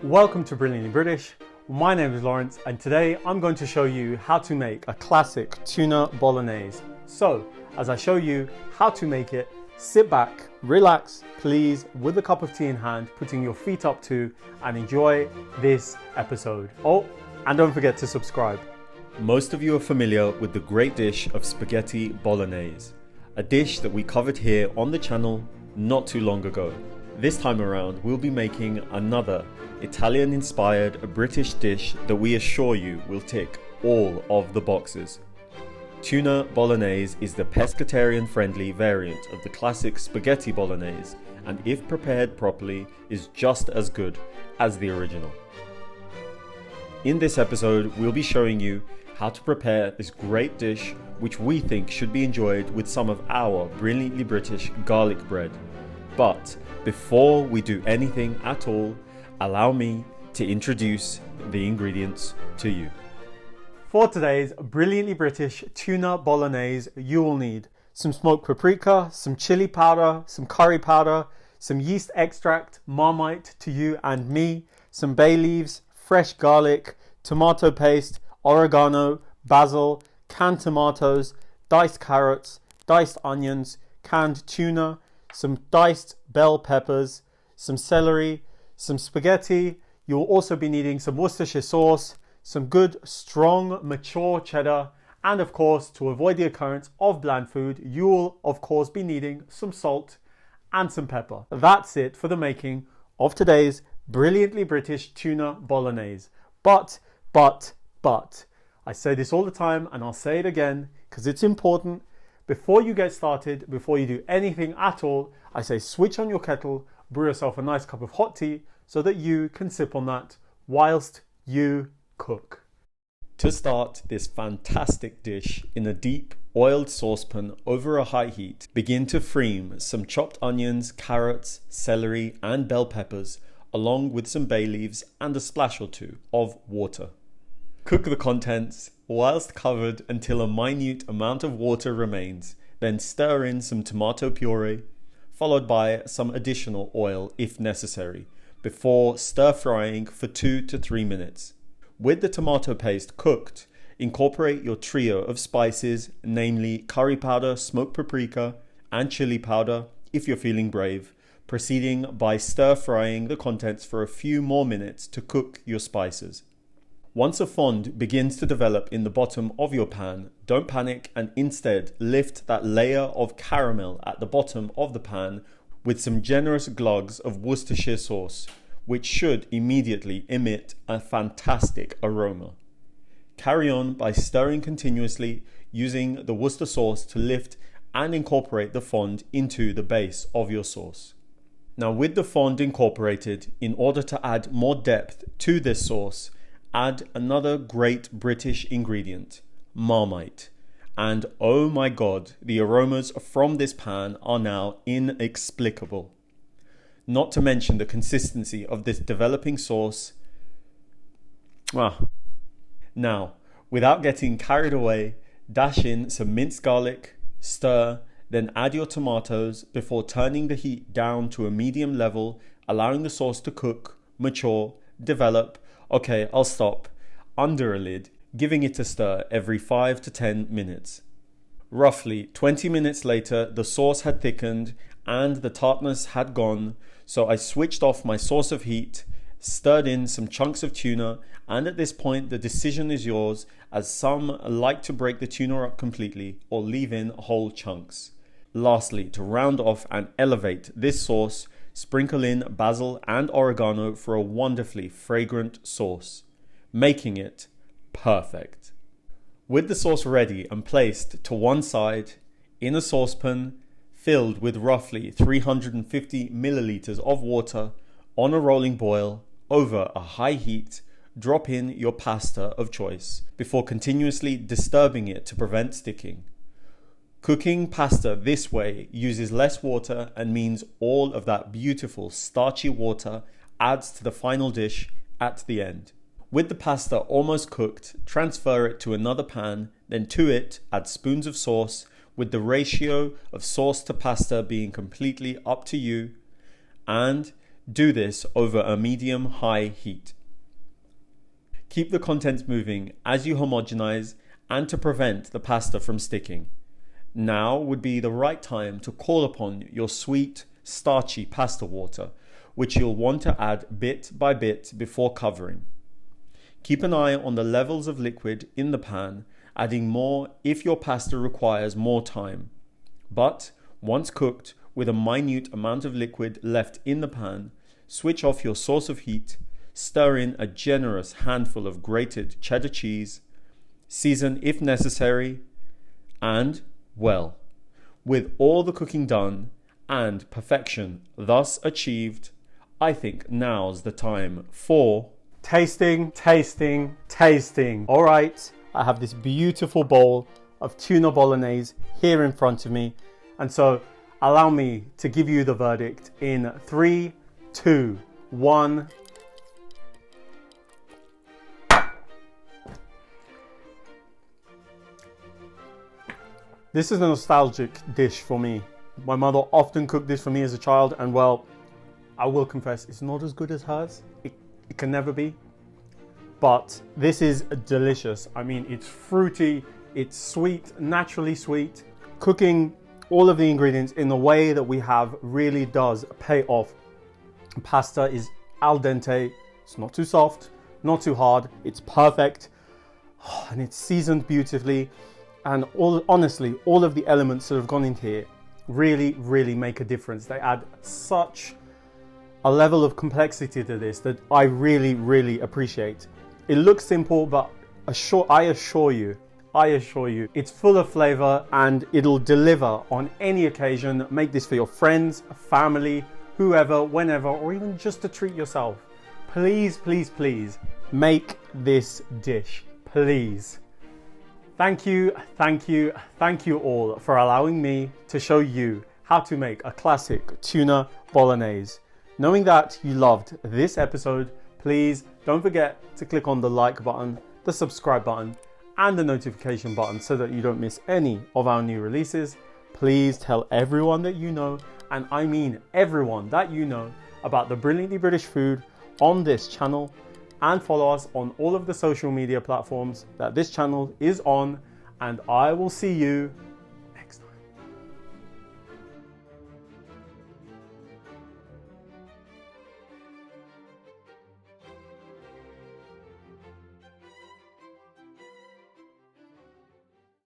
Welcome to Brilliantly British. My name is Lawrence and today I'm going to show you how to make a classic tuna bolognese. So, as I show you how to make it, sit back, relax, please, with a cup of tea in hand, putting your feet up to, and enjoy this episode. Oh, and don't forget to subscribe. Most of you are familiar with the great dish of spaghetti bolognese, a dish that we covered here on the channel not too long ago. This time around, we'll be making another Italian-inspired British dish that we assure you will tick all of the boxes. Tuna Bolognese is the pescatarian-friendly variant of the classic spaghetti bolognese, and if prepared properly, is just as good as the original. In this episode, we'll be showing you how to prepare this great dish, which we think should be enjoyed with some of our brilliantly British garlic bread. But before we do anything at all, allow me to introduce the ingredients to you. For today's brilliantly British tuna bolognese, you will need some smoked paprika, some chili powder, some curry powder, some yeast extract, Marmite to you and me, some bay leaves, fresh garlic, tomato paste, oregano, basil, canned tomatoes, diced carrots, diced onions, canned tuna, some diced bell peppers, some celery, some spaghetti. You'll also be needing some Worcestershire sauce, some good strong mature cheddar, and of course, to avoid the occurrence of bland food, you'll of course be needing some salt and some pepper. That's it for the making of today's brilliantly British tuna bolognese. But, I say this all the time and I'll say it again because it's important. Before you get started, before you do anything at all, I say switch on your kettle, brew yourself a nice cup of hot tea so that you can sip on that whilst you cook. To start this fantastic dish, in a deep oiled saucepan over a high heat, begin to freem some chopped onions, carrots, celery and bell peppers, along with some bay leaves and a splash or two of water. Cook the contents whilst covered until a minute amount of water remains, then stir in some tomato puree, followed by some additional oil if necessary, before stir frying for 2 to 3 minutes. With the tomato paste cooked, incorporate your trio of spices, namely curry powder, smoked paprika and chili powder if you're feeling brave, proceeding by stir frying the contents for a few more minutes to cook your spices. Once a fond begins to develop in the bottom of your pan, don't panic and instead lift that layer of caramel at the bottom of the pan with some generous glugs of Worcestershire sauce, which should immediately emit a fantastic aroma. Carry on by stirring continuously, using the Worcester sauce to lift and incorporate the fond into the base of your sauce. Now, with the fond incorporated, in order to add more depth to this sauce, add another great British ingredient, Marmite. And oh my god, the aromas from this pan are now inexplicable. Not to mention the consistency of this developing sauce. Now, without getting carried away, dash in some minced garlic, stir, then add your tomatoes before turning the heat down to a medium level, allowing the sauce to cook, mature, develop. Okay, I'll stop. Under a lid, giving it a stir every 5 to 10 minutes. Roughly 20 minutes later, the sauce had thickened and the tartness had gone, so I switched off my source of heat, stirred in some chunks of tuna, and at this point the decision is yours, as some like to break the tuna up completely or leave in whole chunks. Lastly, to round off and elevate this sauce, sprinkle in basil and oregano for a wonderfully fragrant sauce, making it perfect. With the sauce ready and placed to one side, in a saucepan filled with roughly 350 milliliters of water on a rolling boil over a high heat, drop in your pasta of choice before continuously disturbing it to prevent sticking. Cooking pasta this way uses less water and means all of that beautiful starchy water adds to the final dish at the end. With the pasta almost cooked, transfer it to another pan, then to it add spoons of sauce, with the ratio of sauce to pasta being completely up to you, and Do this over a medium-high heat. Keep the contents moving as you homogenize and to prevent the pasta from sticking. Now would be the right time to call upon your sweet, starchy pasta water, which you'll want to add bit by bit before covering. Keep an eye on the levels of liquid in the pan, adding more if your pasta requires more time. But once cooked, with a minute amount of liquid left in the pan, switch off your source of heat, stir in a generous handful of grated cheddar cheese, season if necessary, and, well, with all the cooking done and perfection thus achieved, I think now's the time for tasting, tasting, tasting. All right, I have this beautiful bowl of tuna bolognese here in front of me, and so allow me to give you the verdict in 3, 2, 1. This is a nostalgic dish for me. My mother often cooked this for me as a child, and well, I will confess, it's not as good as hers. It can never be. But this is delicious. I mean, it's fruity, it's sweet, naturally sweet. Cooking all of the ingredients in the way that we have really does pay off. Pasta is al dente. It's not too soft, not too hard. It's perfect. And it's seasoned beautifully. And honestly, all of the elements that have gone in here really, really make a difference. They add such a level of complexity to this that I really, really appreciate. It looks simple, but I assure you, it's full of flavor and it'll deliver on any occasion. Make this for your friends, family, whoever, whenever, or even just to treat yourself. Please, please, please make this dish, please. Thank you all for allowing me to show you how to make a classic tuna bolognese. Knowing that you loved this episode, please don't forget to click on the like button, the subscribe button, and the notification button so that you don't miss any of our new releases. Please tell everyone that you know, and I mean everyone that you know, about the Brilliantly British food on this channel, and follow us on all of the social media platforms that this channel is on, and I will see you